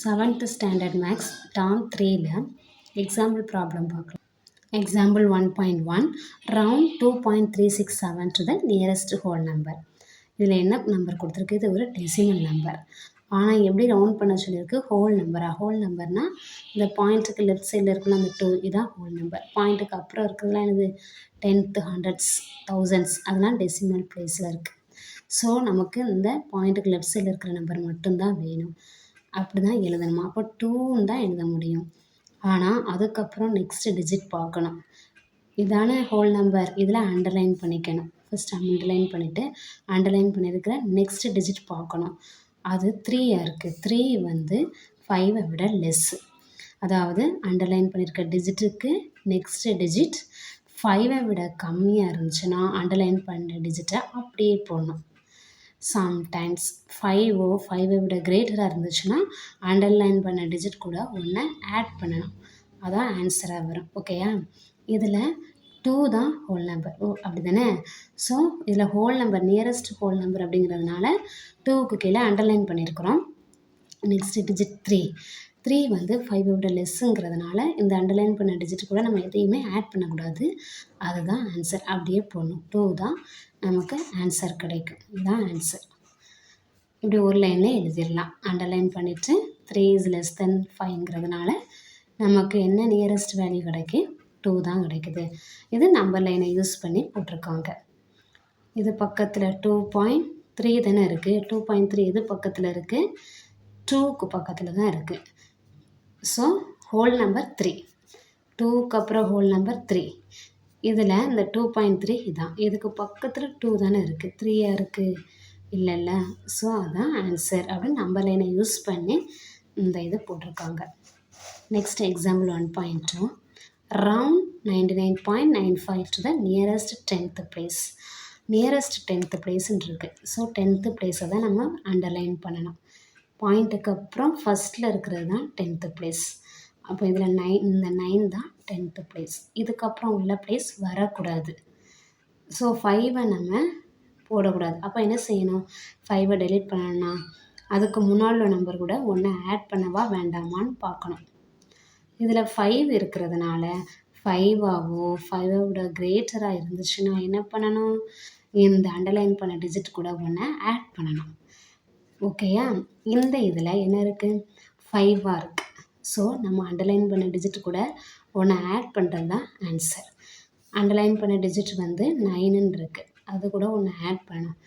7th standard maths term 3ல example problem பார்க்கலாம். Example 1.1 round 2.367 to the nearest whole number. இதில் என்ன number கொடுத்துருக்கு? இது ஒரு டெசிமல் நம்பர். ஆனால் எப்படி ரவுண்ட் பண்ண சொல்லியிருக்கு? ஹோல் நம்பரா? ஹோல் நம்பர்னால் இந்த பாயிண்ட்டுக்கு லெஃப்ட் சைடில் இருக்குல்ல அந்த 2 இதான் ஹோல் நம்பர். பாயிண்ட்டுக்கு அப்புறம் இருக்கிறதுலாம் என்னது? 10th, 100s, 1000s அதெல்லாம் டெசிமல் பிளேஸில் இருக்குது. ஸோ நமக்கு இந்த பாயிண்ட்டுக்கு லெஃப்ட் சைடில் இருக்கிற நம்பர் மட்டும்தான் வேணும். அப்படி தான் எழுதணுமா? அப்போ 2ன்னு தான் எழுத முடியும். ஆனால் அதுக்கப்புறம் நெக்ஸ்ட் டிஜிட் பார்க்கணும். இதான ஹோல் நம்பர், இதில் அண்டர்லைன் பண்ணிக்கணும். ஃபஸ்ட் அண்டர்லைன் பண்ணிவிட்டு அண்டர்லைன் பண்ணியிருக்கிற நெக்ஸ்ட் டிஜிட் பார்க்கணும். அது 3யாக இருக்குது. 3 வந்து 5ஐ விட லெஸ்ஸு. அதாவது அண்டர்லைன் பண்ணியிருக்க டிஜிட்டுக்கு நெக்ஸ்ட் டிஜிட் 5ஐ விட கம்மியாக இருந்துச்சுன்னா அண்டர்லைன் பண்ண டிஜிட்டை அப்படியே போடணும். சம்டைம்ஸ் 5ஐ விட கிரேட்டராக இருந்துச்சுன்னா அண்டர்லைன் பண்ண டிஜிட் கூட ஒன்று ஆட் பண்ணணும். அதான் ஆன்சராக வரும். ஓகேயா? இதில் 2 தான் ஹோல் நம்பர். அப்படி தானே? ஸோ இதில் whole number nearest whole number அப்படிங்கிறதுனால 2க்கு கீழே அண்டர்லைன் பண்ணியிருக்கிறோம். நெக்ஸ்ட் டிஜிட் 3 வந்து 5ஐ விட லெஸ்ஸுங்கிறதுனால இந்த அண்டர்லைன் பண்ண டிஜிட் கூட நம்ம எதையுமே ஆட் பண்ணக்கூடாது. அதுதான் ஆன்சர். அப்படியே போடணும். 2 தான் நமக்கு ஆன்சர் கிடைக்கும். இதுதான் ஆன்சர். இப்படி ஒரு லைனில் எழுதிடலாம். அண்டர்லைன் பண்ணிவிட்டு 3 இஸ் லெஸ் தென் 5ங்கிறதுனால நமக்கு என்ன நியரஸ்ட் வேல்யூ கிடைக்கும்? 2 தான் கிடைக்குது. இது நம்பர் லைனை யூஸ் பண்ணி போட்டிருக்காங்க. இது பக்கத்தில் 2.3 தானே இருக்குது. 2.3 இது பக்கத்தில் இருக்குது, 2க்கு பக்கத்தில் தான் இருக்குது. ஸோ ஹோல் நம்பர் 3, 2க்கு அப்புறம் ஹோல் நம்பர் 3. இதில் இந்த 2.3 இதான். இதுக்கு பக்கத்தில் 2 தானே இருக்குது, 3யா இருக்குது இல்லைல்ல. ஸோ அதுதான் ஆன்சர் அப்படின்னு நம்பர் லைனை யூஸ் பண்ணி இந்த இது போட்டிருக்காங்க. Next example 1.2 round 99.95 to the nearest 10th place. Nearest 10th பிளேஸ்ன்னு இருக்குது. ஸோ 10th பிளேஸை தான் நம்ம அண்டர்லைன் பண்ணணும். பாயிண்ட்டுக்கு அப்புறம் ஃபஸ்ட்டில் இருக்கிறது தான் 10th பிளேஸ். அப்போ இதில் இந்த 9 தான் 10th பிளேஸ். இதுக்கப்புறம் உள்ள பிளேஸ் வரக்கூடாது. ஸோ 5ஐ நம்ம போடக்கூடாது. அப்போ என்ன செய்யணும்? 5ஐ டெலீட் பண்ணணும்னா அதுக்கு முன்னாடி உள்ள நம்பர் கூட ஒன்று ஆட் பண்ணவா வேண்டாமான்னு பார்க்கணும். இதில் 5 இருக்கிறதுனால 5ஆவோ 5ஐ விட கிரேட்டராக இருந்துச்சுன்னா என்ன பண்ணணும்? இந்த அண்டர்லைன் பண்ண டிஜிட் கூட ஒன்று ஆட் பண்ணணும். ஓகேயா? இந்த இதில் என்ன இருக்குது? 5ஆக இருக்குது. ஸோ நம்ம அண்டர்லைன் பண்ண டிஜிட் கூட ஒன்று ஆட் பண்ணுறது தான் ஆன்சர். அண்டர்லைன் பண்ண டிஜிட் வந்து 9ன்னு இருக்குது. அது கூட ஒன்று ஆட் பண்ணணும்.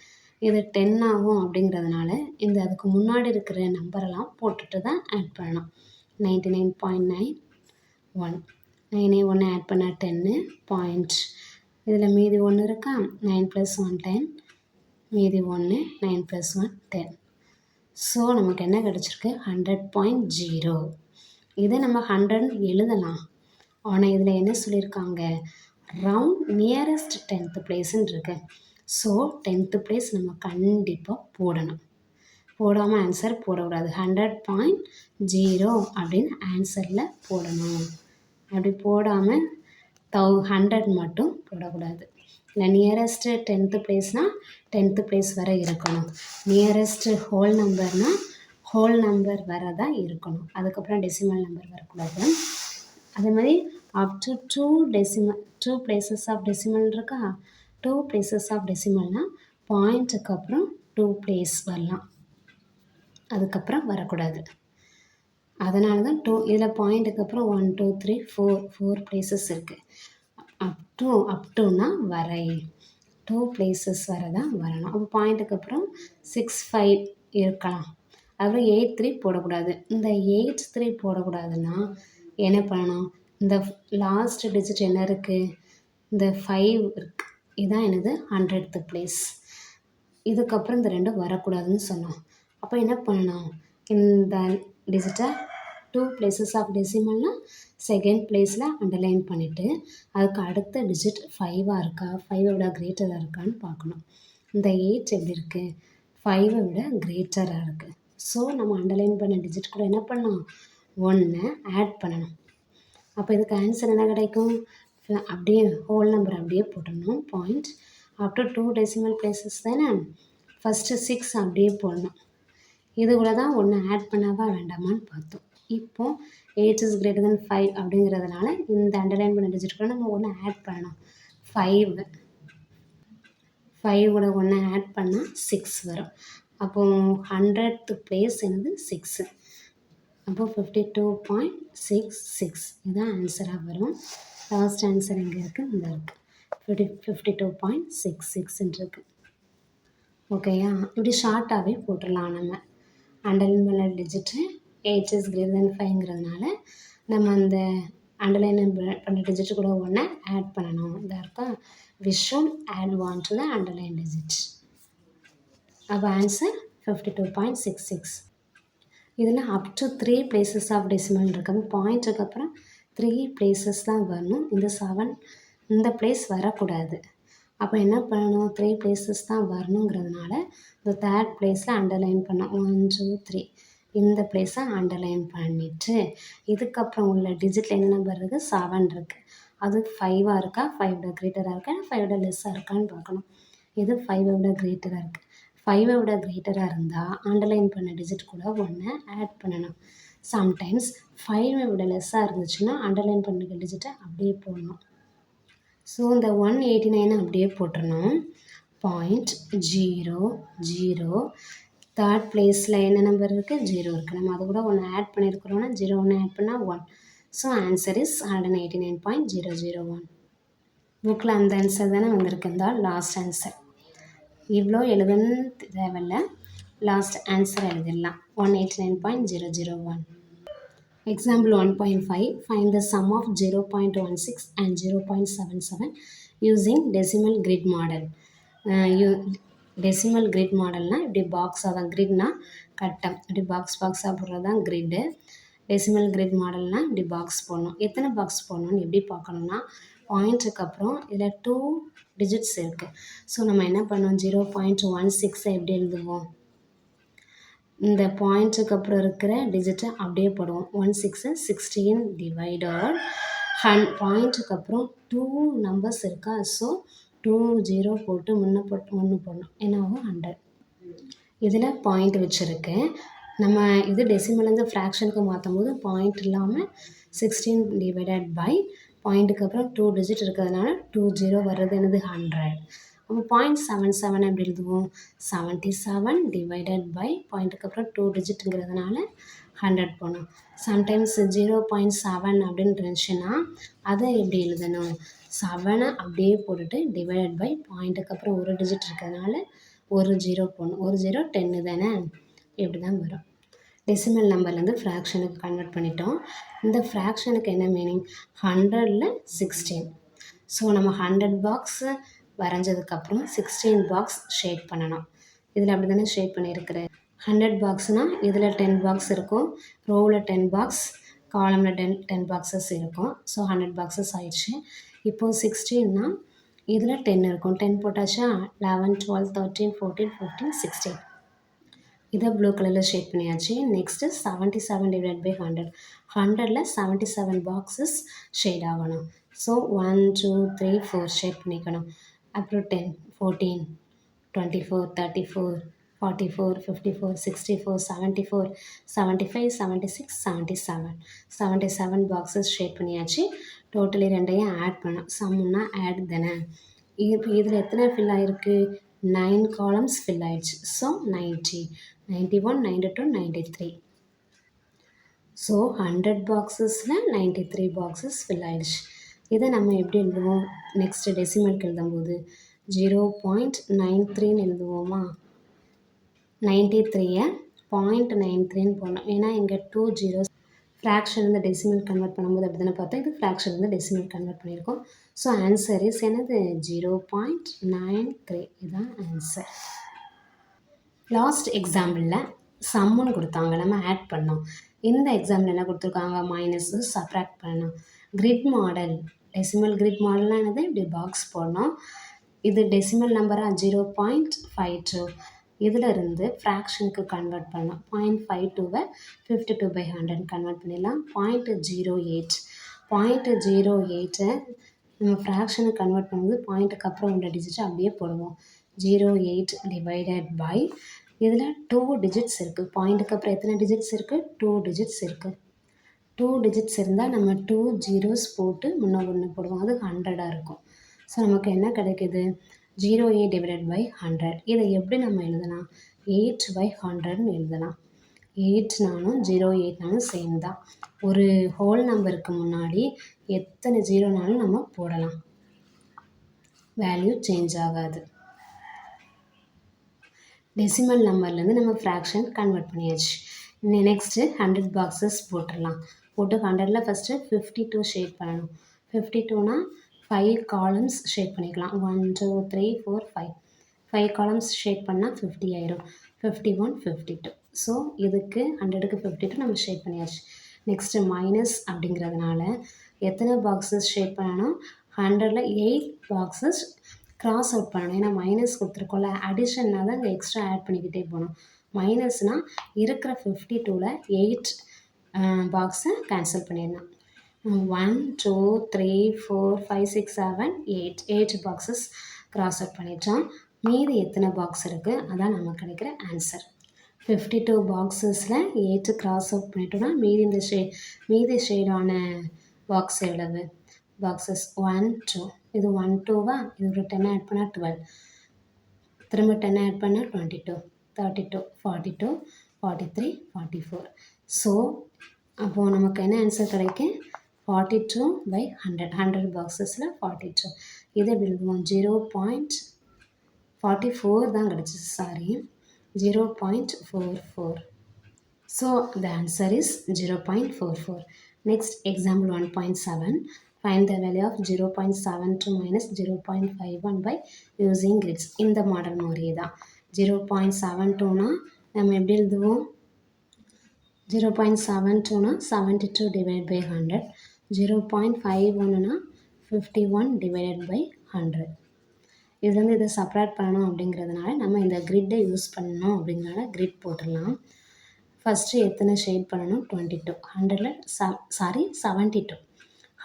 இது 10 ஆகும் அப்படிங்கிறதுனால இந்த அதுக்கு முன்னாடி இருக்கிற நம்பரெல்லாம் போட்டுட்டு தான் ஆட் பண்ணணும். 99.91 9ஐ ஒன்று ஆட் பண்ணால் 10 பாயிண்ட். இதில் மீதி 1 இருக்கா? 9 + 1 10, மீதி 1 9 + 1 10. ஸோ நமக்கு என்ன கிடச்சிருக்கு? 100.0. இதை நம்ம 100 எழுதலாம். ஆனால் இதில் என்ன சொல்லியிருக்காங்க? ரவுண்ட் நியரஸ்ட் 10th பிளேஸ்ன்னு இருக்கு. ஸோ 10th பிளேஸ் நம்ம கண்டிப்பாக போடணும். போடாமல் ஆன்சர் போடக்கூடாது. 100.0 அப்படின்னு ஆன்சரில் போடணும். அப்படி போடாமல் 100 மட்டும் போடக்கூடாது. இல்லை நியரஸ்ட்டு 10th பிளேஸ்னால் 10th பிளேஸ் வரை இருக்கணும். நியரஸ்ட்டு ஹோல் நம்பர்னால் ஹோல் நம்பர் வரை தான் இருக்கணும். அதுக்கப்புறம் டெசிமல் நம்பர் வரக்கூடாது. அதே மாதிரி up to 2 places of decimal இருக்கா? 2 places ஆஃப் டெசிமல்னால் பாயிண்ட்டுக்கு அப்புறம் 2 place வரலாம், அதுக்கப்புறம் வரக்கூடாது. அதனால தான் 2 இதில் பாயிண்ட்டுக்கு அப்புறம் 1 2 3 4 places இருக்குது. அப் டுனா வரை 2 places வரை தான் வரணும். அப்போ பாயிண்ட்டுக்கு அப்புறம் 6 5 இருக்கலாம். அப்புறம் 8 3 போடக்கூடாது. இந்த 8 3 போடக்கூடாதுன்னா என்ன பண்ணணும்? இந்த லாஸ்ட் டிஜிட் என்ன இருக்குது? இந்த 5 இருக்குது. இதுதான் என்னது? 100th place. இதுக்கப்புறம் இந்த 2 வரக்கூடாதுன்னு சொன்னோம். அப்போ என்ன பண்ணணும்? இந்த டிஜிட்டை 2 places ஆஃப் டெசிமல்னால் செகண்ட் பிளேஸில் அண்டர்லைன் பண்ணிவிட்டு அதுக்கு அடுத்த டிஜிட் 5ஆக இருக்கா 5ஐ விட கிரேட்டராக இருக்கான்னு பார்க்கணும். இந்த 8 எப்படி இருக்குது? 5ஐ விட கிரேட்டராக இருக்குது. ஸோ நம்ம அண்டர்லைன் பண்ண டிஜிட் கூட என்ன பண்ணணும்? 1 ஆட் பண்ணணும். அப்போ இதுக்கு ஆன்சர் என்ன கிடைக்கும்? அப்படியே ஹோல் நம்பர் அப்படியே போட்டணும். Point up to 2 decimal places தானே. ஃபஸ்ட்டு 6 அப்படியே போடணும். இது கூட தான் ஒன்று ஆட் பண்ணவா வேண்டாமான்னு பார்த்தோம். இப்போது 8 இஸ் கிரேட்டர் தென் 5 அப்படிங்கிறதுனால இந்த அண்டர்லைன் பண்ண டிஜிட் கூட நம்ம ஒன்று ஆட் பண்ணணும். 5 கூட ஒன்று ஆட் பண்ணால் 6 வரும். அப்போது 100th பிளேஸ் என்னது 6. அப்போது 52.66 இதுதான் ஆன்சராக வரும். லாஸ்ட் ஆன்சர் எங்கே இருக்குது? இந்த இருக்குது 52.66 இருக்குது. ஓகேயா? இப்படி ஷார்ட்டாகவே போட்டுடலாம். நம்ம அண்டர்லைன் பண்ண டிஜிட்டு 8 இஸ் கிரேட்டர் தென் 5ங்கிறதுனால நம்ம அந்த அண்டர்லைன் பண்ண டிஜிட்டு கூட ஒன்று ஆட் பண்ணணும். இதாக இருக்கா? we should add 1 to the underline digit. அப்போ ஆன்சர் 52.66. இதில் up to 3 places of decimal இருக்குது. பாயிண்ட்டுக்கு அப்புறம் 3 places தான் வரணும். இந்த 7 இந்த பிளேஸ் வரக்கூடாது. அப்போ என்ன பண்ணணும்? 3 places தான் வரணுங்கிறதுனால இந்த 3rd பிளேஸில் அண்டர்லைன் பண்ணோம். 1 2 3 இந்த பிளேஸை அண்டர்லைன் பண்ணிவிட்டு இதுக்கப்புறம் உள்ள டிஜிட்டில் என்ன நம்பர் இருக்குது? 7 இருக்குது. அது 5ஆக இருக்கா, 5 விட கிரேட்டராக இருக்கா, 5 விட லெஸ்ஸாக இருக்கான்னு பார்க்கணும். இது 5 விட கிரேட்டராக இருக்குது. 5 விட கிரேட்டராக இருந்தால் அண்டர்லைன் பண்ண டிஜிட் கூட ஒன்று ஆட் பண்ணணும். சம்டைம்ஸ் 5 விட லெஸ்ஸாக இருந்துச்சுன்னா அண்டர்லைன் பண்ண டிஜிட்டை அப்படியே போடணும். ஸோ இந்த 189 அப்படியே போட்டுடணும். 0.00 3rd பிளேஸில் என்ன நம்பர் இருக்குது? 0 இருக்குது. நம்ம அது கூட ஒன்று ஆட் பண்ணியிருக்கிறோன்னா 0 ஒன்று ஆட் பண்ணால் 1. So answer is 189.001. புக்கில் அந்த ஆன்சர் தானே வந்திருக்கு. இந்த லாஸ்ட் ஆன்சர். இவ்வளோ எழுதுன்னு தேவையில்ல, லாஸ்ட் ஆன்சர் எழுதிடலாம். 189.001. Example 1.5. Find the sum of 0.16 and 0.77 using decimal grid model. Decimal grid மாடல்னால் இப்படி பாக்ஸாக தான், கிரிட்னா கட்டம், இப்படி பாக்ஸாக போடுறது தான் கிரிட்டு. டெசிமல் கிரிட் மாடல்னால் இப்படி பாக்ஸ் போடணும். எத்தனை பாக்ஸ் போடணும்னு எப்படி பார்க்கணுன்னா, பாயிண்ட்டுக்கு அப்புறம் இதில் 2 டிஜிட்ஸ் இருக்குது. ஸோ நம்ம என்ன பண்ணோம்? 0.16 எப்படி எழுதுவோம்? இந்த பாயிண்ட்டுக்கு அப்புறம் இருக்கிற டிஜிட்டை அப்படியே போடுவோம். 16 16 டிவைடட் பாயிண்ட்டுக்கு அப்புறம் 2 நம்பர்ஸ் இருக்கா? ஸோ 2 0 போட்டு 1 போடணும். என்ன ஆகும்? 100. இதில் பாயிண்ட் வச்சுருக்கு. நம்ம இது டெசிமலேருந்து ஃப்ராக்ஷனுக்கு மாற்றும் போது பாயிண்ட் இல்லாமல் 16 டிவைடட் பை பாயிண்ட்டுக்கு அப்புறம் 2 டிஜிட் இருக்கிறதுனால 2 0 வர்றது என்னது? 100. அப்போ 0.77 எப்படி எழுதுவோம்? 77 டிவைடட் பை பாயிண்ட்டுக்கு அப்புறம் 2 டிஜிட்டுங்கிறதுனால 100 போடணும். சம்டைம்ஸ் 0.7 அப்படின்னு இருந்துச்சுன்னா அதை எப்படி எழுதணும்? 7 அப்படியே போட்டுட்டு டிவைடட் பை பாயிண்ட்டுக்கு அப்புறம் ஒரு டிஜிட் இருக்கிறதுனால ஒரு 0 போடணும். ஒரு 0 10 தானே? இப்படி தான் வரும். டெசிமல் நம்பர்லேருந்து ஃப்ராக்ஷனுக்கு கன்வெர்ட் பண்ணிட்டோம். இந்த ஃப்ராக்ஷனுக்கு என்ன மீனிங்? 100ல் 16. ஸோ நம்ம 100 பாக்ஸு வரைஞ்சதுக்கப்புறம் 16 பாக்ஸ் ஷேட் பண்ணணும். இதில் அப்படி தானே ஷேட் பண்ணியிருக்கிறேன். 100 பாக்ஸ்னால் இதில் 10 பாக்ஸ் இருக்கும், ரோவில் 10 பாக்ஸ், காலமில் 10 பாக்ஸஸ் இருக்கும். ஸோ 100 பாக்ஸஸ் ஆயிடுச்சு. இப்போது 16னா இதில் 10 இருக்கும். 10 போட்டாச்சா? 11 12 13 14 15 16. இதை ப்ளூ கலரில் ஷேட் பண்ணியாச்சு. Next 77 divide by 100. 100ல் 77 பாக்ஸஸ் ஷேட் ஆகணும். ஸோ 1 2 3 4 ஷேட் பண்ணிக்கணும். அப்புறம் 10 14 24 34 44 54 64 74 75 76 77 77 பாக்ஸஸ் ஷேட் பண்ணியாச்சு. டோட்டலி ரெண்டையும் ஆட் பண்ணோம். சம்முன்னா ஆட் தானே. இப்போ இதில் எத்தனை ஃபில் ஆகிருக்கு? 9 காலம்ஸ் ஃபில் ஆயிடுச்சு. ஸோ 90 91 92 93. ஸோ 100 பாக்ஸஸில் 93 பாக்ஸஸ் ஃபில் ஆயிடுச்சு. இதை நம்ம எப்படி எழுதுவோம்? நெக்ஸ்ட்டு டெசிமலுக்கு எழுதும்போது 0.93ன்னு எழுதுவோமா? 93யை 0.93ன்னு போடணும். ஏன்னா இங்கே 2 0 ஃப்ராக்ஷன் வந்து டெசிமல் கன்வெர்ட் பண்ணும்போது அப்படி தானே பார்த்தோம். இது ஃப்ராக்ஷன் வந்து டெசிமல் கன்வெர்ட் பண்ணியிருக்கோம். ஸோ ஆன்சர் இஸ் என்னது? 0.93. இதுதான் ஆன்சர். லாஸ்ட் எக்ஸாம்பிளில் சம்முன்னு கொடுத்தாங்க, நம்ம ஆட் பண்ணோம். இந்த எக்ஸாம்பிள் என்ன கொடுத்துருக்காங்க? மைனஸ் சப்ராக்ட் பண்ணணும். கிரிட் மாடல், டெசிமல் கிரிட் மாடல்னால் என்னது? இப்படி பாக்ஸ் போடணும். இது டெசிமல் நம்பராக 0.52. இதில் இருந்து ஃப்ராக்ஷனுக்கு கன்வெர்ட் பண்ணலாம். 0.52வை 52/100 கன்வெர்ட் பண்ணிடலாம். 0.08 0.08 நம்ம ஃப்ராக்ஷனுக்கு கன்வெர்ட் பண்ணும்போது பாயிண்ட்டுக்கு அப்புறம் உள்ள டிஜிட்டை அப்படியே போடுவோம். 0.8 டிவைடட் பை இதில் 2 டிஜிட்ஸ் இருக்குது. பாயிண்ட்டுக்கு அப்புறம் எத்தனை டிஜிட்ஸ் இருக்குது? 2 டிஜிட்ஸ் இருக்குது. 2 டிஜிட்ஸ் இருந்தால் நம்ம 2 ஜீரோஸ் போட்டு முன்ன ஒன்று போடுவோம். அது 100ஆக இருக்கும். ஸோ நமக்கு என்ன கிடைக்குது? 0.8 டிவைடட் பை 100. இதை எப்படி நம்ம எழுதலாம்? 8/100ன்னு எழுதலாம். 8நாலும் 0.8நாலும் சேம் தான். ஒரு ஹோல் நம்பருக்கு முன்னாடி எத்தனை ஜீரோனாலும் நம்ம போடலாம். வேல்யூ சேஞ்ச் ஆகாது. டெசிமல் நம்பர்லேருந்து நம்ம ஃப்ராக்ஷன் கன்வெர்ட் பண்ணியாச்சு. நெக்ஸ்ட்டு 100 பாக்ஸஸ் போட்டுடலாம். போட்டு 100ல் ஃபஸ்ட்டு 52 ஷேட் பண்ணணும். 52னா 5 காலம்ஸ் ஷேட் பண்ணிக்கலாம். 1 2 3 4 5 5 காலம்ஸ் ஷேட் பண்ணால் 50 ஆயிரும். 51 52. ஸோ இதுக்கு 100க்கு 52 நம்ம ஷேட் பண்ணியாச்சு. நெக்ஸ்ட்டு மைனஸ் அப்படிங்கிறதுனால எத்தனை பாக்ஸஸ் ஷேட் பண்ணணும்? 100ல் 8 பாக்ஸஸ் கிராஸ் அவுட் பண்ணணும். ஏன்னா மைனஸ் கொடுத்துருக்கோம்ல, அடிஷன்னா தான் இங்கே எக்ஸ்ட்ரா ஆட் பண்ணிக்கிட்டே போகணும். மைனஸ்னால் இருக்கிற 52ல் 8 பாக்ஸை கேன்சல் பண்ணிடணும். 1 2 3 4 5 6 7 8 பாக்ஸஸ் கிராஸ் அவுட் பண்ணிட்டோம். மீதி எத்தனை பாக்ஸ் இருக்குது? அதான் நமக்கு கிடைக்கிற ஆன்சர். 52 பாக்ஸஸில் 8 கிராஸ் அவுட் பண்ணிட்டோம்னா மீதி ஷேடான பாக்ஸ் எவ்வளவு? பாக்ஸஸ் 1 2. இது 1 2வா? இது ஒரு 10 ஆட் பண்ணால் 12. திரும்ப 10 ஆட் பண்ணால் 22 32 42 43 44. ஸோ அப்போது நமக்கு என்ன ஆன்சர் கிடைக்கும்? 42/100. 100 பாக்ஸஸில் 42. இதை எழுதுவோம். 0.44 தான் கிடச்சிச்சு. Sorry, 0.44. So the answer is 0.44. Next, example 1.7. Find the value of 0.72 minus 0.51 by using grids. இந்த மாடல் மாதிரியே தான். 0.72னா நம்ம எப்படி எழுதுவோம்? 0.72னா 72 divided by 100. 0.51னா 51 divided by 100. இதுலேருந்து இதை செப்பரேட் பண்ணணும் அப்படிங்கிறதுனால நம்ம இந்த கிரிட்டை யூஸ் பண்ணணும். அப்படிங்கிறனால கிரிட் போட்டுடலாம். ஃபஸ்ட்டு எத்தனை ஷேட் பண்ணணும்? 22. 100ல் 72.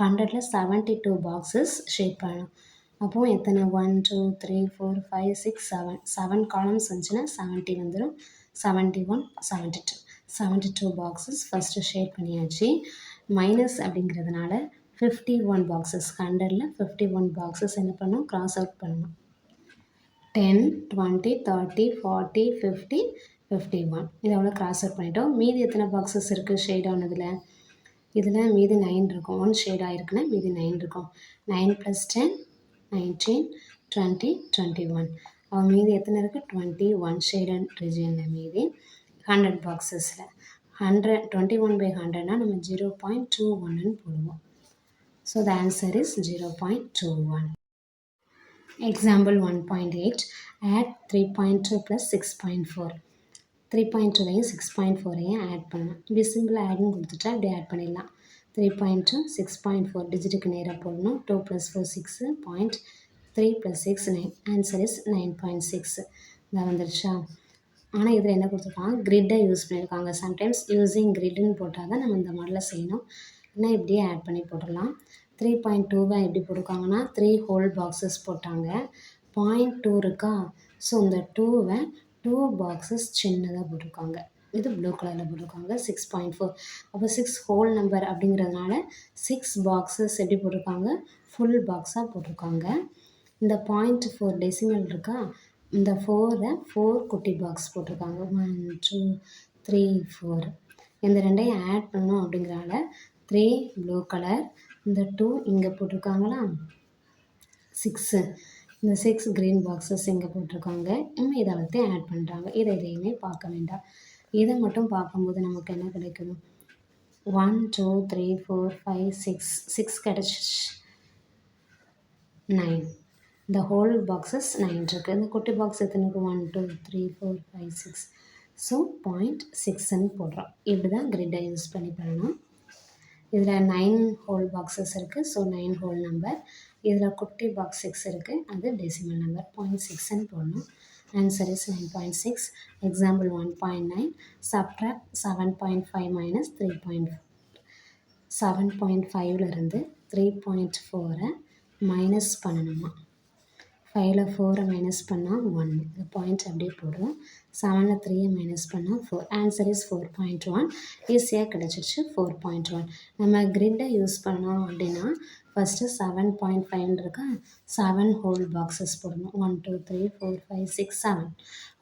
100ல் 72 பாக்ஸஸ் ஷேட் பண்ணணும். அப்போது எத்தனை? 1 2 3 4 5 6 7 7 காலம்ஸ் வந்துச்சுன்னா 70 வந்துடும். 71 72 72 பாக்ஸஸ் ஃபஸ்ட்டு ஷேட் பண்ணியாச்சு. மைனஸ் அப்படிங்கிறதுனால 51 பாக்ஸஸ் 100ல் 51 பாக்ஸஸ் என்ன பண்ணணும்? கிராஸ் அவுட் பண்ணணும். 10 20 30 40 50 51 இதை எவ்வளோ கிராஸ் அவுட் பண்ணிட்டோம். மீதி எத்தனை பாக்ஸஸ் இருக்குது ஷேட் ஆனதில்? இதில் மீதி 9 இருக்கும். 1 ஷேட் ஆகிருக்குன்னா மீதி 9 இருக்கும். 9 + 10 19 20 21. மீதி எத்தனை இருக்குது? 21 ஷேடட் ரீஜியனில் மீதி 100 பாக்ஸஸில். 21/100னா நம்ம 0.21ன்னு போடுவோம். So the answer is 0.21. Example 1.8. Add 3.2 plus 6.4. 3.2லையும் 6.4ஐயும் ஆட் பண்ணலாம். இப்படி சிம்பிள் ஆட்னு கொடுத்துட்டா இப்படி ஆட் பண்ணிடலாம். 3.2 6.4 டிஜிட்டுக்கு நேராக போடணும். 2 + 4 6 0.3 + 6 9. Answer is 9.6. இதான் வந்துடுச்சா? ஆனால் இதில் என்ன கொடுத்துருக்காங்க? கிரிட்டை யூஸ் பண்ணியிருக்காங்க. சம்டைம்ஸ் யூஸிங் கிரிட்னு போட்டால் தான் நம்ம இந்த மாடலில் செய்யணும். இல்லைனா இப்படியே ஆட் பண்ணி போட்டுடலாம். 3.2வை எப்படி போட்டிருக்காங்கன்னா 3 ஹோல் பாக்ஸஸ் போட்டாங்க. 0.2 இருக்கா? ஸோ இந்த 2வை 2 பாக்ஸஸ் சின்னதாக போட்டிருக்காங்க. இது ப்ளூ கலரில் போட்டிருக்காங்க. 6.4. அப்போ 6 ஹோல் நம்பர் அப்படிங்கிறதுனால 6 பாக்ஸஸ் எப்படி போட்டிருக்காங்க? ஃபுல் பாக்ஸாக போட்டிருக்காங்க. இந்த 0.4 டெசிமல் இருக்கா? இந்த 4ரை 4 குட்டி பாக்ஸ் போட்டிருக்காங்க. 1 2 3 4. இந்த ரெண்டையும் ஆட் பண்ணணும் அப்படிங்கிறனால 3 ப்ளூ கலர், இந்த 2 இங்கே போட்டிருக்காங்களா? 6 இந்த 6 க்ரீன் பாக்ஸஸ் இங்கே போட்டிருக்காங்க. இன்னும் இதை வந்து ஆட் பண்ணுறாங்க. இதையுமே பார்க்க வேண்டாம். இதை மட்டும் பார்க்கும்போது நமக்கு என்ன கிடைக்கும்? 1 2 3 4 5 6 கிடச்சிச்சு. 9. இந்த ஹோல் பாக்ஸஸ் 9 இருக்குது. இந்த குட்டி பாக்ஸ் எத்தனை இருக்குது? 1 2 3 4 5 6. ஸோ 0.6ன்னு போடுறோம். இப்படி தான் கிரிட்டை யூஸ் பண்ணி பண்ணணும். இதில் 9 ஹோல் பாக்ஸஸ் இருக்குது. So 9 whole number. இதில் குட்டி பாக்ஸ் 6 இருக்குது. அது டெசிமல் நம்பர். 0.6ன்னு போடணும். Answer is 9.6. Example 1.9. Subtract 7.5 minus 3.4. 7.5லேருந்து 3.4ஐ மைனஸ் பண்ணணுமா? 5ல் 4 மைனஸ் பண்ணால் 1 இந்த பாயிண்ட் அப்படியே போடுறோம். 7ல் 3 மைனஸ் பண்ணால் 4. Answer is 4.1. ஈஸியாக கிடச்சிருச்சு 4.1. நம்ம கிரிட்டை யூஸ் பண்ணோம் அப்படின்னா ஃபஸ்ட்டு 7.5 இருக்கா 7 ஹோல் பாக்ஸஸ் போடணும். 1 2 3 4 5 6 7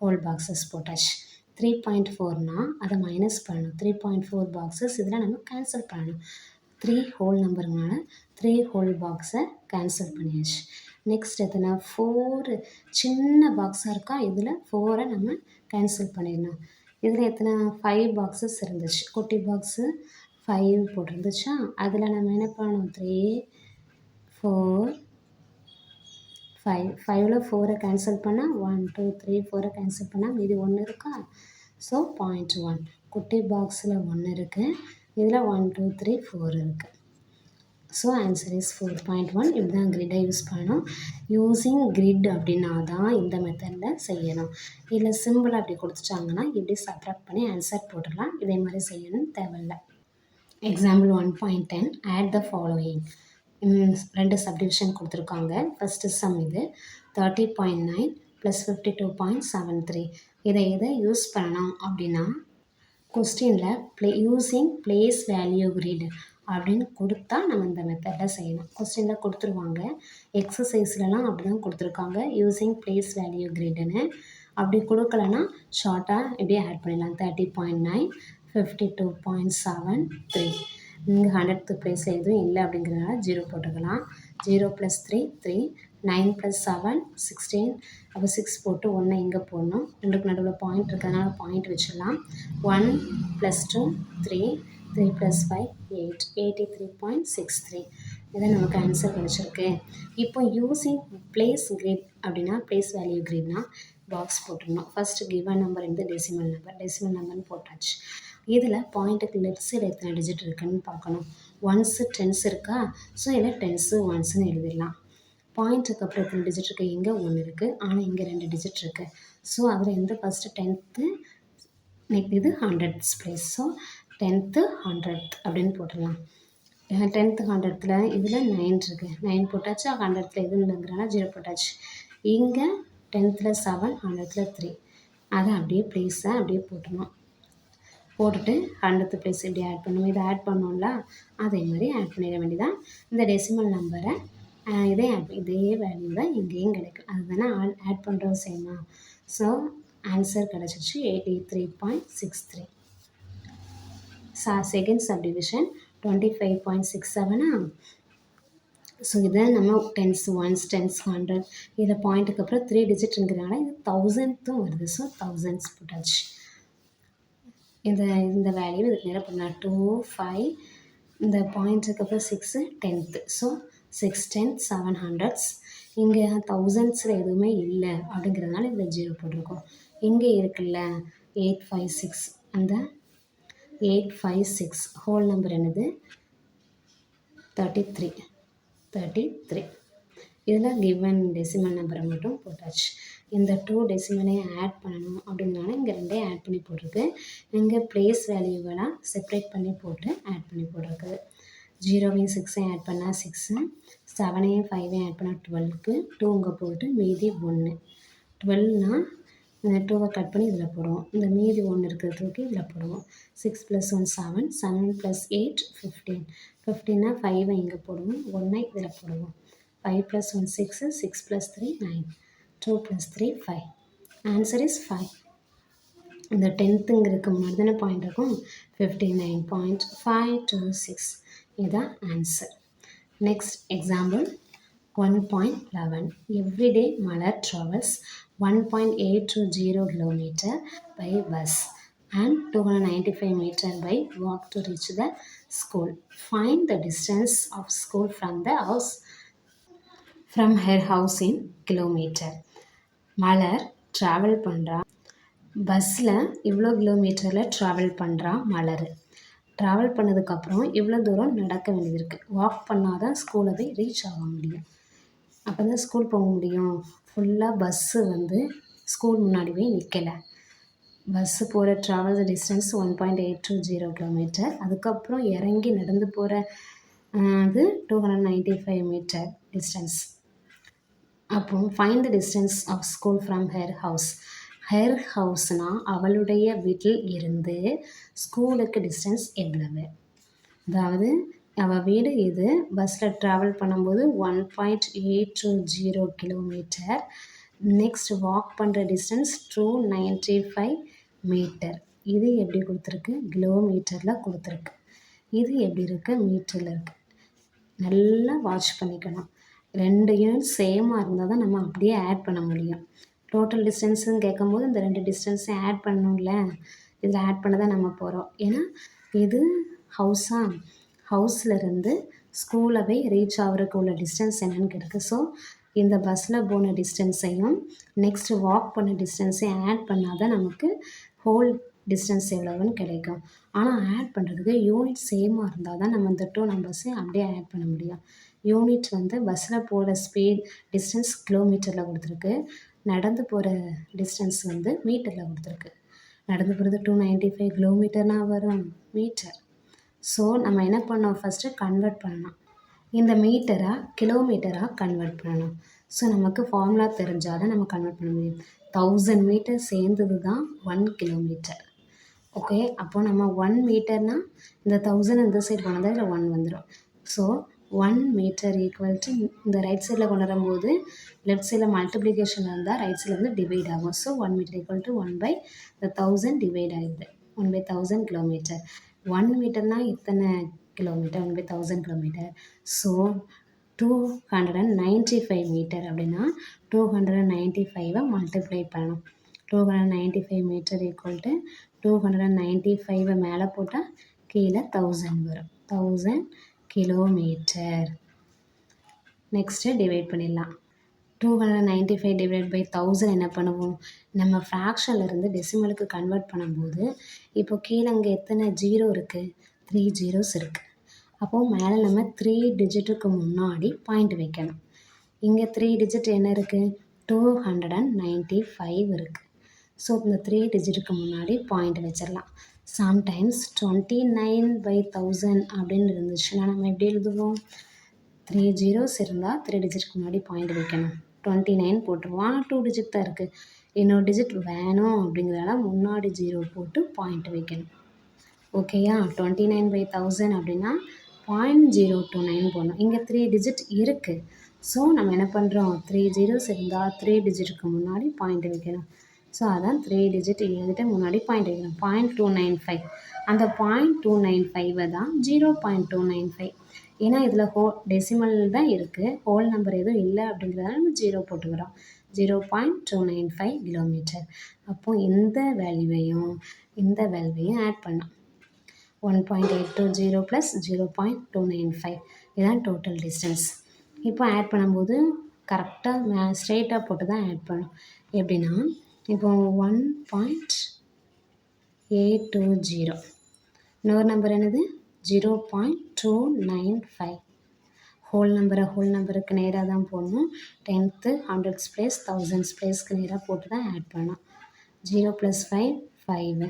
ஹோல் பாக்ஸஸ் போட்டாச்சு. 3.4னா அதை மைனஸ் பண்ணணும். 3.4 பாக்ஸஸ் இதில் நம்ம கேன்சல் பண்ணணும். 3 ஹோல் நம்பருங்கனால 3 ஹோல் பாக்ஸை கேன்சல் பண்ணியாச்சு. நெக்ஸ்ட் எத்தனை 4 சின்ன பாக்ஸாக இருக்கா இதில் 4ஐ நம்ம கேன்சல் பண்ணிடணும். இதில் எத்தனை 5 பாக்ஸஸ் இருந்துச்சு. குட்டி பாக்ஸு 5 போட்டிருந்துச்சா அதில் நம்ம என்ன பண்ணணும் 3 4 5 5ல் 4ஐ கேன்சல் பண்ணால் 1 2 3 4ஐ கேன்சல் பண்ணால் மீதி 1 இருக்கா. ஸோ 0.1 குட்டி பாக்ஸில் 1 இருக்குது. இதில் 1 2 3 4 இருக்குது. So answer is 4.1. இப்படி தான் கிரிட்டை யூஸ் பண்ணணும். யூஸிங் கிரிட் அப்படின்னா தான் இந்த மெத்தடில் செய்யணும். இல்லை சிம்பிள் அப்படி கொடுத்துட்டாங்கன்னா இப்படி சப்ராக்ட் பண்ணி ஆன்சர் போட்டுடலாம். இதே மாதிரி செய்யணும்னு தேவையில்லை. Example 1.10 add the following. 2 subdivision கொடுத்துருக்காங்க. ஃபஸ்ட்டு சம் இது 30.9 + 52.73. இதை யூஸ் பண்ணணும் அப்படின்னா கொஸ்டினில் யூஸிங் பிளேஸ் வேல்யூ கிரிட் அப்படின்னு கொடுத்தா நம்ம இந்த மெத்தடில் செய்யணும். கொஸ்டினில் கொடுத்துருவாங்க. எக்ஸசைஸ்லலாம் அப்படி தான் கொடுத்துருக்காங்க யூஸிங் பிளேஸ் வேல்யூ கிரிட்னு. அப்படி கொடுக்கலன்னா ஷார்ட்டாக இப்படி ஆட் பண்ணிடலாம். 30.9 52.73. இங்கே 100th பிளேஸில் எதுவும் இல்லை அப்படிங்கிறதுனால 0 போட்டுக்கலாம். 0 + 3 3 9 + 7 16. அப்போ 6 போட்டு 1 இங்கே போடணும். ரெண்டுக்கு நடுவில் பாயிண்ட் இருக்கிறதுனால பாயிண்ட் வச்சிடலாம். 1 + 2 3 3 + 5 8 83.63. இதான் நமக்கு ஆன்சர் கிடச்சிருக்கு. இப்போ யூஸிங் பிளேஸ் கிரிட் அப்படின்னா பிளேஸ் வேல்யூ கிரிட்னா பாக்ஸ் போட்டுடணும். ஃபஸ்ட்டு கிவன் நம்பர் இந்த டெசிமல் நம்பர்னு போட்டாச்சு. இதில் பாயிண்ட்டுக்கு லெஃப்ட் சைடு எத்தனை டிஜிட் இருக்குதுன்னு பார்க்கணும். 1s 10s இருக்கா. ஸோ இதில் 10s 1ஸ்ன்னு எழுதிடலாம். பாயிண்ட்டுக்கு அப்புறம் எத்தனை டிஜிட் இருக்குது இங்கே 1 இருக்குது. ஆனால் இங்கே 2 டிஜிட் இருக்குது. ஸோ அதில் எந்த ஃபஸ்ட்டு 10th இது 100th place. So 10th 100th அப்படின்னு போட்டுடலாம். 10th 100th இதில் 9 இருக்குது. 9 போட்டாச்சு. 100th எது இல்லைங்கிறனால 0 போட்டாச்சு. இங்கே 10th 7 100th 3. அதை அப்படியே பிளேஸை அப்படியே போட்டுடணும். போட்டுட்டு 100th பிளேஸ் இப்படி ஆட் பண்ணுவோம். இதை ஆட் பண்ணோம்ல அதே மாதிரி ஆட் பண்ணிட வேண்டியதான். இந்த டெசிமல் நம்பரை இதே வேல்யூ தான் இங்கேயும் கிடைக்கும். அதுதானே ஆட் பண்ணுறோம் சேமா. ஸோ ஆன்சர் கிடச்சிச்சு 83.63. Second subdivision 25.67. ஸோ இதை நம்ம 10s 1s 10s 100 இதில் பாயிண்ட்டுக்கு அப்புறம் 3 டிஜிட்ங்கிறனால இது 1000th வருது. ஸோ 1000s போட்டாச்சு. இந்த வேல்யூ இதுக்கு நேரம் பண்ணால் 2 5 இந்த பாயிண்ட்ஸுக்கு அப்புறம் 6 10th. So 6 10 700s. இங்கே 1000ஸில் எதுவுமே இல்லை அப்படிங்கிறதுனால இதில் 0 போட்டிருக்கோம். இங்கே இருக்குல்ல 856. அந்த 856 ஹோல் நம்பர் என்னது 33. இதில் கிவன் டெசிமல் நம்பரை மட்டும் போட்டாச்சு. இந்த 2 டெசிமலையும் ஆட் பண்ணணும் அப்படிங்கிறனால இங்கே 2 ஆட் பண்ணி போட்டிருக்கு. இங்கே பிளேஸ் வேல்யூவெல்லாம் செப்ரேட் பண்ணி போட்டு ஆட் பண்ணி போட்டிருக்கு. 0வையும் 6ஐயும் ஆட் பண்ணால் 6, 7ஐயும் 5ஐயும் ஆட் பண்ணால் 12க்கு 2 இங்கே போட்டு மீதி 1. 12னா இந்த 2வை கட் பண்ணி இதில் போடுவோம். இந்த மீதி 1 இருக்கிற தூக்கி இதில் போடுவோம். 6 + 1 7 7 + 8 15. 15னா 5ஐ இங்கே போடுவோம். 1ஐ இதில் போடுவோம். 5 + 1 6 6 + 3 9 2 + 3 5. Answer is 5. இந்த 10ங்கிறதுக்கு முன்னாடி தானே பாயிண்ட் இருக்கும். 59.526. இதுதான் answer. Next example 1.11. Everyday Malar travels 1.820 km by bus and 295 meter by walk to reach the school. Find the distance of school from her house in kilometer. Malar travel பண்ணுறா. பஸ்ஸில் இவ்வளோ கிலோமீட்டரில் travel பண்ணுறா மலர். Travel பண்ணதுக்கப்புறம் இவ்வளோ தூரம் நடக்க வேண்டியது இருக்குது. வாக் பண்ணால் தான் ஸ்கூலை போய் ரீச் ஆக முடியும். அப்போ தான் ஸ்கூல் போக முடியும். ஃபுல்லாக பஸ்ஸு ஸ்கூல் முன்னாடி போய் நிற்கலை. பஸ்ஸு போகிற ட்ராவல் டிஸ்டன்ஸ் 1.820 km. அதுக்கப்புறம் இறங்கி நடந்து போகிற அது 295 மீட்டர் டிஸ்டன்ஸ். அப்போ find the distance of school from her house. Her ஹவுஸ்னால் அவளுடைய வீட்டில் இருந்து ஸ்கூலுக்கு டிஸ்டன்ஸ் எவ்வளவு? அதாவது அவள் வீடு இது, பஸ்ஸில் ட்ராவல் பண்ணும்போது 1.820 கிலோமீட்டர். நெக்ஸ்ட் வாக் பண்ணுற டிஸ்டன்ஸ் 295 மீட்டர். இது எப்படி கொடுத்துருக்கு? கிலோமீட்டரில் கொடுத்துருக்கு. இது எப்படி இருக்குது? மீட்டரில் இருக்குது. நல்லா வாட்ச் பண்ணிக்கணும். 2 யூனிட் சேமாக இருந்தால் தான் நம்ம அப்படியே ஆட் பண்ண முடியும். டோட்டல் டிஸ்டன்ஸுன்னு கேட்கும்போது இந்த 2 டிஸ்டன்ஸையும் ஆட் பண்ணணும்ல, இதில் ஆட் பண்ண தான் நம்ம போகிறோம். ஏன்னா இது ஹவுஸ்லேருந்து ஸ்கூலை போய் ரீச் ஆகிறதுக்கு உள்ள டிஸ்டன்ஸ் என்னென்னு கேட்குது. ஸோ இந்த பஸ்ஸில் போன டிஸ்டன்ஸையும் நெக்ஸ்ட்டு வாக் பண்ண டிஸ்டன்ஸையும் ஆட் பண்ணால் தான் நமக்கு ஹோல் டிஸ்டன்ஸ் எவ்வளவுன்னு கிடைக்கும். ஆனால் ஆட் பண்ணுறதுக்கு யூனிட் சேமாக இருந்தால் தான் நம்ம இந்த 2 நம்பர்ஸையும் அப்படியே ஆட் பண்ண முடியும். யூனிட் வந்து பஸ்ஸில் போகிற டிஸ்டன்ஸ் கிலோமீட்டரில் கொடுத்துருக்கு. நடந்து போகிற டிஸ்டன்ஸ் வந்து மீட்டரில் கொடுத்துருக்கு. நடந்து போகிறது 295 கிலோமீட்டர்னால் வரும் மீட்டர். ஸோ நம்ம என்ன பண்ணோம்? ஃபஸ்ட்டு கன்வெர்ட் பண்ணணும். இந்த மீட்டராக கிலோமீட்டராக கன்வெர்ட் பண்ணணும். ஸோ நமக்கு ஃபார்முலா தெரிஞ்சால் தான் நம்ம கன்வெர்ட் பண்ண முடியும். 1000 மீட்டர் சேர்ந்தது தான் 1 கிலோமீட்டர். ஓகே, அப்போது நம்ம 1 மீட்டர்னால் இந்த 1000 இந்த சைடு கொண்டு வந்தால் இதில் 1 வந்துடும். ஸோ 1 மீட்டர் ஈக்குவல் டு இந்த ரைட் சைடில் கொண்டு வரும்போது லெஃப்ட் சைடில் மல்டிப்ளிகேஷன் இருந்தால் ரைட் சைடில் வந்து டிவைட் ஆகும். So 1 metre equal to 1/1000 divide ஆகிடுது. 1/1000 கிலோமீட்டர். 1 மீட்டர்னால் இத்தனை கிலோமீட்டர்? 1/1000 கிலோமீட்டர். ஸோ 295 மீட்டர் அப்படின்னா 295 மல்டிப்ளை பண்ணணும். 295 மீட்டர் ஈக்குவல் டு 295 மேலே போட்டால் கீழே 1000 வரும். 1000 கிலோமீட்டர். நெக்ஸ்ட்டு டிவைட் பண்ணிடலாம். 295 டிவைட் பை 1000 என்ன பண்ணுவோம்? நம்ம ஃப்ராக்ஷன்லேருந்து டெசிமலுக்கு கன்வெர்ட் பண்ணும்போது இப்போ கீழே அங்கே எத்தனை ஜீரோ இருக்குது? 3 ஜீரோஸ் இருக்குது. அப்போது மேலே நம்ம 3 டிஜிட்டுக்கு முன்னாடி பாயிண்ட் வைக்கணும். இங்கே 3 டிஜிட் என்ன இருக்குது? 295 இருக்குது. ஸோ இந்த 3 டிஜிட்டுக்கு முன்னாடி பாயிண்ட் வச்சிடலாம். சம்டைம்ஸ் 29/1000 அப்படின்னு இருந்துச்சுன்னா நம்ம எப்படி எழுதுவோம்? 3 ஜீரோஸ் இருந்தால் 3 டிஜிட்டுக்கு முன்னாடி பாயிண்ட் வைக்கணும். 29 போட்டுருவோம். ஆனால் 2 டிஜிட் தான் இருக்குது. இன்னொரு டிஜிட் வேணும் அப்படிங்கிறதால முன்னாடி ஜீரோ போட்டு பாயிண்ட் வைக்கணும். ஓகேயா? 29/1000 அப்படின்னா 0.029 போடணும். இங்கே 3 டிஜிட் இருக்குது. ஸோ நம்ம என்ன பண்ணுறோம்? 3 ஜீரோஸ் இருந்தால் 3 டிஜிட்டுக்கு முன்னாடி பாயிண்ட் வைக்கணும். ஸோ அதான் 3 டிஜிட் எழுதிட்டு முன்னாடி பாயிண்ட் வைக்கணும். 0.295. அந்த 0.295 தான் 0.295. ஏன்னா இதில் டெசிமல் தான் இருக்குது, ஹோல் நம்பர் எதுவும் இல்லை அப்படிங்கிறதால நம்ம 0 போட்டுக்கிறோம். 0.295 கிலோமீட்டர். அப்போது இந்த வேல்யூவையும் இந்த வேல்யூவையும் ஆட் பண்ணோம். 1.820 ப்ளஸ் 0.295 இதுதான் டோட்டல் டிஸ்டன்ஸ். இப்போ ஆட் பண்ணும்போது கரெக்டாக ஸ்ட்ரெயிட்டாக போட்டு தான் ஆட் பண்ணணும். எப்படின்னா இப்போ 1.820 இன்னொரு நம்பர் என்னது? 0.295. ஹோல் நம்பருக்கு நேராக தான் போடணும். 10th 100s place 1000s placeக்கு நேராக போட்டு தான் ஆட் பண்ணணும். 0 + 5 5,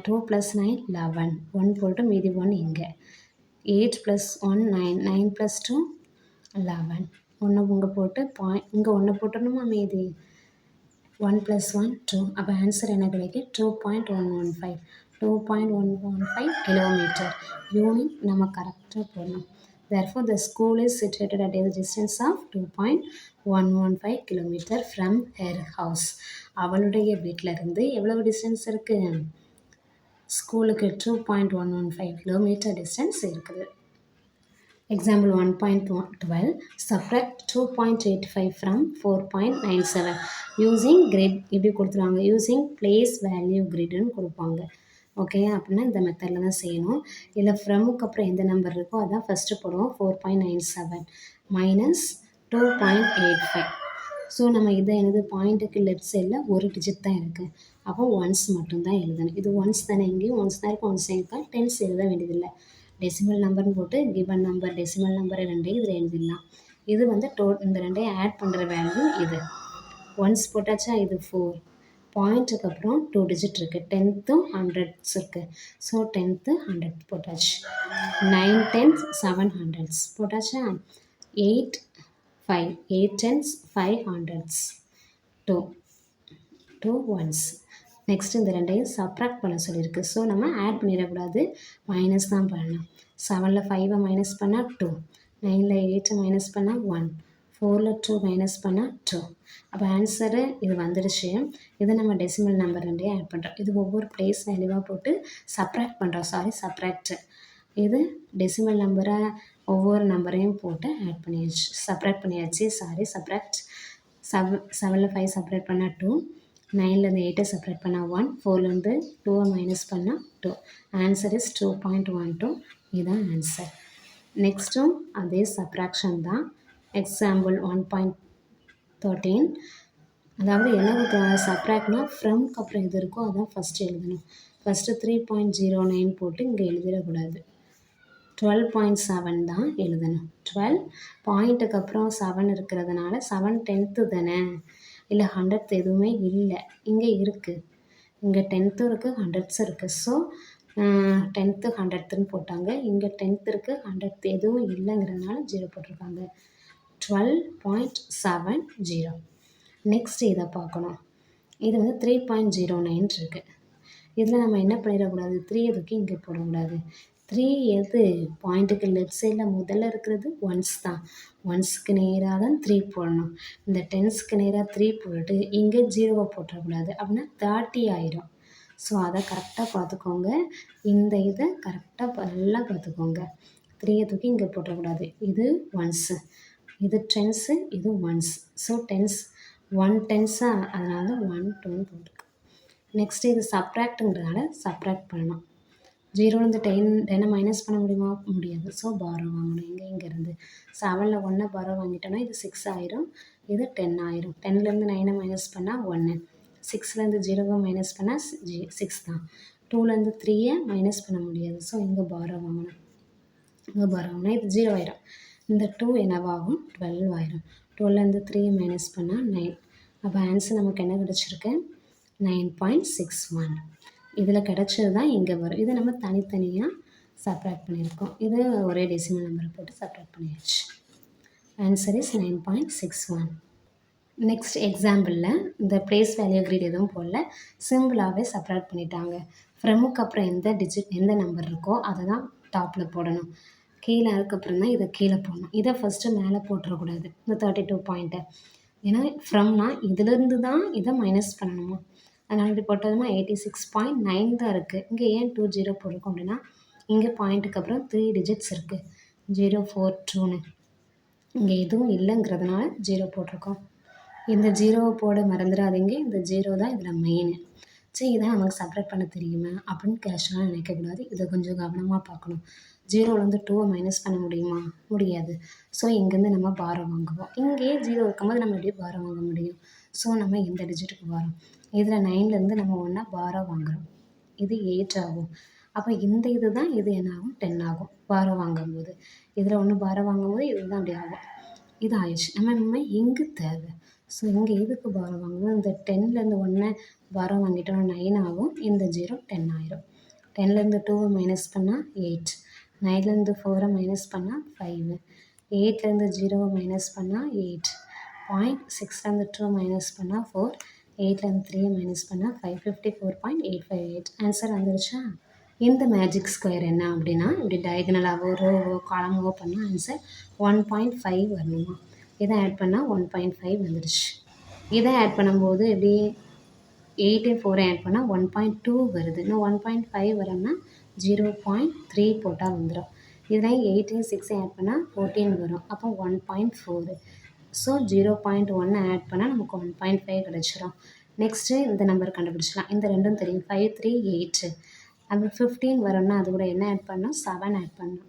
2 + 9 11, 1 போட்டு மீதி 1 இங்கே. 8 + 1 9, 9 + 2 11, 1 இங்கே போட்டு இங்கே 1 போட்டணுமா மீதி 1 + 1 2. அப்போ ஆன்சர் என்ன கிடைக்கும்? 2.115. 2.115 கிலோமீட்டர். யூனிட் நம்ம கரெக்டாக போடணும். Therefore, the school is situated at a distance of 2.115 kilometer from her house. அவளுடைய வீட்டிலேருந்து எவ்வளவு டிஸ்டன்ஸ் இருக்குது? ஸ்கூலுக்கு 2.115 கிலோமீட்டர் டிஸ்டன்ஸ் இருக்குது. Example 1.12. Subtract 2.85 from 4.97 using grid. இப்படி கொடுத்துருவாங்க. யூஸிங் பிளேஸ் வேல்யூ கிரிட்னு கொடுப்பாங்க. ஓகே, அப்படின்னா இந்த மெத்தடில் தான் செய்யணும். இதில் ஃப்ரமுக்கு அப்புறம் எந்த நம்பர் இருக்கோ அதான் ஃபஸ்ட்டு போடுவோம். 4.97 மைனஸ் 2.85. ஸோ நம்ம இதை எனது பாயிண்ட்டுக்கு லெஃப்ட் சைடில் ஒரு டிஜிட் தான் இருக்குது. அப்போ ஒன்ஸ் மட்டும்தான் எழுதணும். இது ஒன்ஸ் தானே, எங்கேயும் ஒன்ஸ் தான் இருக்கும், ஒன்ஸ் இருக்கா, டென்ஸ் எழுத வேண்டியதில்லை. டெசிமல் நம்பர்னு போட்டு கிவன் நம்பர் டெசிமல் நம்பர் ரெண்டையும் இதில் எழுதிடலாம். இது வந்து இந்த ரெண்டையும் ஆட் பண்ணுற வேல்யூ இது. ஒன்ஸ் போட்டாச்சா, இது 4. பாயிண்ட்டுக்கு அப்புறம் 2 டிஜிட் இருக்குது. 10th 100s இருக்குது. ஸோ 10th 100 போட்டாச்சு. 9 10s 700s போட்டாச்சா. 8 5, 8 tens, 5 hundreds, 2, 2 ones. நெக்ஸ்ட் இந்த ரெண்டையும் சப்ராக்ட் பண்ண சொல்லியிருக்கு. ஸோ நம்ம ஆட் பண்ணிடக்கூடாது, மைனஸ் தான் பண்ணணும். 7ல் 5 மைனஸ் பண்ணால் 2, 9ல் 8 மைனஸ் பண்ணால் 1, 4ல் 2 மைனஸ் பண்ணால் 2. அப்போ ஆன்சரு இது வந்துடுச்சு. இதை நம்ம டெசிமல் நம்பர் ரெண்டையும் ஆட் பண்ணுறோம். இது ஒவ்வொரு ப்ளேஸ் வேல்யூவாக போட்டு சப்ராக்ட் பண்ணுறோம். சப்ராக்ட். இது டெசிமல் நம்பரை ஒவ்வொரு நம்பரையும் போட்டு ஆட் பண்ணியாச்சு, சப்ராக்ட் பண்ணியாச்சு. சப்ராக்ட். 7ல் 5 செப்பரேட் பண்ணால் 2, 9லேருந்து 8 செப்பரேட் பண்ணால் 1, 4லேருந்து 2 மைனஸ் பண்ணால் 2. Answer is 2.12. இதுதான் ஆன்சர். நெக்ஸ்ட்டும் அதே சப்ராக்ஷன் தான். எக்ஸாம்பிள் 1.13. அதாவது எனக்கு சப்ராக்ட்னா ஃப்ரம்க்கு அப்புறம் எது இருக்கோ அதான் ஃபஸ்ட்டு எழுதணும். ஃபஸ்ட்டு 3.09 போட்டு இங்கே எழுதிடக்கூடாது. 12.7 தான் எழுதணும். 12 பாயிண்ட்டுக்கு அப்புறம் 7 இருக்கிறதுனால 7 10th தானே, இல்லை 100th எதுவுமே இல்லை, இங்கே இருக்குது. இங்கே 10th இருக்குது, 100ths இருக்குது. ஸோ 10th 100thன்னு போட்டாங்க. இங்கே 10th இருக்குது, 100th எதுவும் இல்லைங்கிறதுனால 0 போட்டிருக்காங்க. 12.70. நெக்ஸ்ட் இதை பார்க்கணும். இது வந்து 3.09 இருக்குது. இதில் நம்ம என்ன பண்ணிடக்கூடாது, 3 எதுக்கு இங்கே போடக்கூடாது. 3 எது பாயிண்ட்டுக்கு லெஃப்ட் சைடில் முதல்ல இருக்கிறது ஒன்ஸ் தான். ஒன்ஸுக்கு நேராக தான் 3 போடணும். இந்த டென்ஸ்க்கு நேராக 3 போட்டுட்டு இங்கே 0 போட்டுறக்கூடாது, அப்படின்னா 30 ஆயிரும். ஸோ அதை கரெக்டாக பார்த்துக்கோங்க. இந்த இதை கரெக்டாக நல்லா பார்த்துக்கோங்க. 3 தூக்கி இங்கே போட்டுறக்கூடாது. இது ஒன்ஸு, இது டென்ஸு, இது ஒன்ஸ். ஸோ 1 டென்ஸாக, அதனால தான் 1 2 போட்டுருக்கு. நெக்ஸ்ட்டு இது சப்ராக்ட்டுங்கிறதுனால சப்ராக்ட் பண்ணணும். 0லேருந்து 10 மைனஸ் பண்ண முடியுமா? முடியாது. ஸோ பாரோ வாங்கணும். இங்கேருந்து 7ல் 1 பாரோ வாங்கிட்டோன்னா இது 6 ஆயிரும், இது 10 ஆயிரும். 10லேருந்து 9 மைனஸ் பண்ணால் 1, 6லேருந்து 0 மைனஸ் பண்ணால் 6 தான். 2லேருந்து 3 மைனஸ் பண்ண முடியாது. ஸோ இங்கே பாரோ வாங்கணும். இங்கே பாரோ வாங்கினா இது 0 ஆயிரும். இந்த 2 என்னவாகும்? 12 ஆயிரும். 12லேருந்து 3 மைனஸ் பண்ணால் 9. அப்போ ஆன்சர் நமக்கு என்ன கிடச்சிருக்கு? 9.61. இதில் கிடச்சது தான் இங்கே வரும். இதை நம்ம தனித்தனியாக சப்ராக்ட் பண்ணியிருக்கோம். இது ஒரே டெசிமல் நம்பரை போட்டு சப்ராக்ட் பண்ணியாச்சு. Answer is 9.61. நெக்ஸ்ட் எக்ஸாம்பிளில் இந்த ப்ளேஸ் வேல்யூ கிரீட் எதுவும் போடல, சிம்பிளாகவே சப்ராக்ட் பண்ணிட்டாங்க. ஃப்ரம்முக்கு அப்புறம் எந்த நம்பர் இருக்கோ அதை தான் டாப்பில் போடணும். கீழே அதுக்கப்புறம் தான் இதை கீழே போடணும். இதை ஃபஸ்ட்டு மேலே போட்டுறக்கூடாது, இந்த 32 பாயிண்ட்டை. ஏன்னா ஃப்ரம்னா இதிலேருந்து தான் இதை மைனஸ் பண்ணணுமா, அதனால் இப்படி போட்டதுமா 86.9 தான் இருக்குது. இங்கே ஏன் 20 போட்டிருக்கோம் அப்படின்னா இங்கே பாயிண்ட்டுக்கு அப்புறம் 3 டிஜிட்ஸ் இருக்குது, 042ன்னு. இங்கே எதுவும் இல்லைங்கிறதுனால 0 போட்டிருக்கோம். இந்த 0 போட மறந்துடாதீங்க. இந்த 0 தான் இதில் மெயின். சரி, இதான் நமக்கு சப்ராக்ட் பண்ண தெரியுமா அப்படின்னு கேஷுவலாக நினைக்கக்கூடாது. இதை கொஞ்சம் கவனமாக பார்க்கணும். 0லேருந்து 2 மைனஸ் பண்ண முடியுமா? முடியாது. ஸோ இங்கேருந்து நம்ம பாரோ வாங்குவோம். இங்கேயே 0 இருக்கும்போது நம்ம எப்படி பாரோ வாங்க முடியும்? ஸோ நம்ம இந்த டிஜிட்டுக்கு பாரோம். இதில் 9லேருந்து நம்ம 1 பாரோ வாங்குகிறோம். இது 8 ஆகும். அப்போ இந்த இது தான் இது என்ன ஆகும்? 10 ஆகும் பாரோ வாங்கும்போது. இதில் 1 பாரோ வாங்கும்போது இது தான் அப்படி ஆகும். இது ஆயிடுச்சு. நம்ம எங்கே தேவை? ஸோ இங்கே எதுக்கு பாரோ வாங்குவோம்? இந்த 10லேருந்து 1 பாரோ வாங்கிட்டோம்னா 9 ஆகும். இந்த 0 10 ஆயிரும். 10லேருந்து 2 மைனஸ் பண்ணால் 8, 9லேருந்து 4 மைனஸ் பண்ணால் 5, 8லேருந்து 0 மைனஸ் பண்ணால் 8, 6லேருந்து 2 மைனஸ் பண்ணால் 4, 8லேருந்து 3 மைனஸ் பண்ணால் 5, 54.858. ஆன்சர் வந்துருச்சா? இந்த மேஜிக் ஸ்கொயர் என்ன அப்படின்னா, இப்படி டயகனலாகவோ ரோவோ காலமோ பண்ணால் ஆன்சர் 1.5 வரணுமா. இதை ஆட் பண்ணால் 1.5 வந்துடுச்சு. இதை ஆட் பண்ணும்போது எப்படி 8 4 ஆட் பண்ணால் 1.2 வருது. இன்னும் 1.5 வரோம்னா 0.3 போட்டால் வந்துடும். இதில் 8 6 ஆட் பண்ணால் 14 வரும். அப்போ 1.4. ஸோ 0.1 ஆட் பண்ணால் நமக்கு 1.5 கிடச்சிரும். நெக்ஸ்ட்டு இந்த நம்பர் கண்டுபிடிச்சலாம். இந்த ரெண்டும் தெரியும். 5 3 8. அப்புறம் 15 வரோம்னா அது கூட என்ன ஆட் பண்ணோம்? 7 ஆட் பண்ணோம்.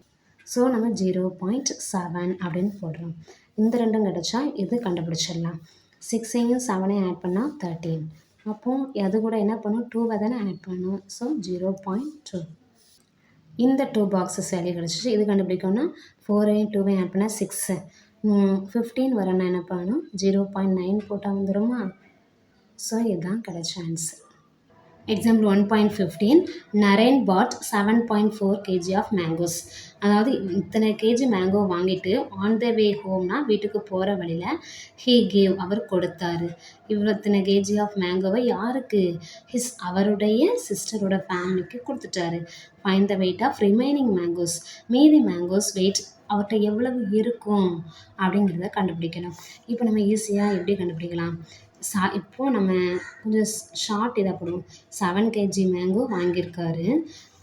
ஸோ நம்ம 0.7 அப்படின்னு போடுறோம். இந்த ரெண்டும் கிடச்சா இது கண்டுபிடிச்சிடலாம். 6ஐயும் 7ஐயும் ஆட் பண்ணால் 13. அப்போது அது கூட என்ன பண்ணும்? 2 தானே ஆட் பண்ணும். ஸோ 0.2. இந்த 2 பாக்ஸஸ் வேல்யூ கிடச்சிச்சு. இது கண்டுபிடிக்கணும்னா 4ஐயும் 2ஐயும் ஆட் பண்ணால் 6. 15 வரணும்னா என்ன பண்ணணும்? 0.9 போட்டால் வந்துடுமா. ஸோ இதுதான் கிடைச்ச answer. Example 1.15 Naren bought 7.4 kg of mangoes. அதாவது இத்தனை கேஜி மேங்கோ வாங்கிட்டு ஆன் த வே ஹோம்னா வீட்டுக்கு போகிற வழியில் ஹீ கேவ் அவர் கொடுத்தாரு. இத்தனை கேஜி ஆஃப் மேங்கோவை யாருக்கு? அவருடைய சிஸ்டரோட ஃபேமிலிக்கு கொடுத்துட்டாரு. Find the weight of remaining mangoes. மீதி மேங்கோஸ் வெயிட் அவர்கிட்ட எவ்வளவு இருக்கும் அப்படிங்கிறத கண்டுபிடிக்கணும். இப்போ நம்ம ஈஸியாக எப்படி கண்டுபிடிக்கலாம்? இப்போது நம்ம கொஞ்சம் ஷார்ட் இதாக போடுவோம். 7 kg மேங்கோ வாங்கியிருக்காரு.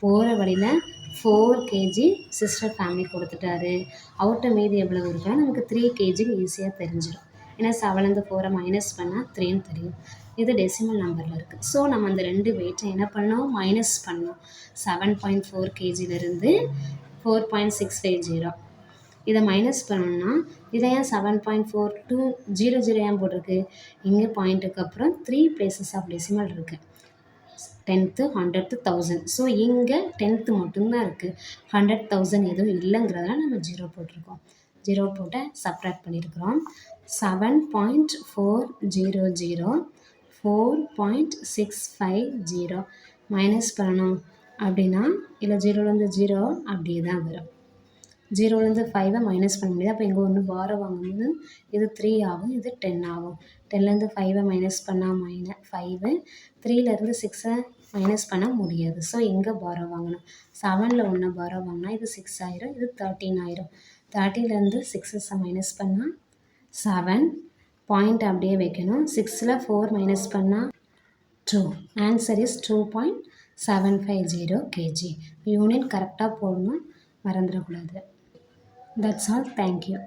போகிற வழியில் 4 kg சிஸ்டர் ஃபேமிலி கொடுத்துட்டாரு. அவர்கிட்ட மீதி எவ்வளவு இருக்குன்னா நமக்கு 3 kg ஈஸியாக தெரிஞ்சிடும். ஏன்னா 7லேருந்து 4 மைனஸ் பண்ணால் 3ன்னு தெரியும். இது டெசிமல் நம்பரில் இருக்குது. ஸோ நம்ம அந்த 2 வெயிட்டை என்ன பண்ணோம்? மைனஸ் பண்ணோம். 7.4 kgலேருந்து 4.650. இதை மைனஸ் பண்ணோம்னா இதை ஏன் 7.42 00 ஏன் போட்டிருக்கு? இங்கே பாயிண்ட்டுக்கு அப்புறம் 3 பிளேசஸ் ஆஃப் டெசிமல் இருக்குது. 10th 100th 1000. ஸோ இங்கே 10th மட்டும்தான் இருக்குது. 100,000 எதுவும் இல்லைங்கிறதுனால நம்ம 0 போட்டிருக்கோம். 0 போட்டு சப்ராக்ட் பண்ணியிருக்கிறோம். 7.400 4.650 மைனஸ் பண்ணணும் அப்படின்னா இல்லை 0லேருந்து 0 அப்படியே தான் வரும். 0லேருந்து 5 மைனஸ் பண்ண முடியாது. அப்போ இங்கே ஒன்று பாரோ வாங்கும்போது இது 3 ஆகும், இது 10 ஆகும். 10லேருந்து 5 மைனஸ் பண்ணால் -5. 3லேருந்து 6 மைனஸ் பண்ண முடியாது. ஸோ இங்கே பாரோ வாங்கணும். 7ல் 1 பாரோ வாங்கினா இது 6 ஆயிரும், இது 13 ஆயிரும். 30லேருந்து 6 மைனஸ் பண்ணால் 7. பாயிண்ட் அப்படியே வைக்கணும். 6ல் 4 மைனஸ் பண்ணால் 2. Answer is 2.750 kg. யூனிட் கரெக்டாக போடணும், மறந்துடக்கூடாது. That's all. Thank you.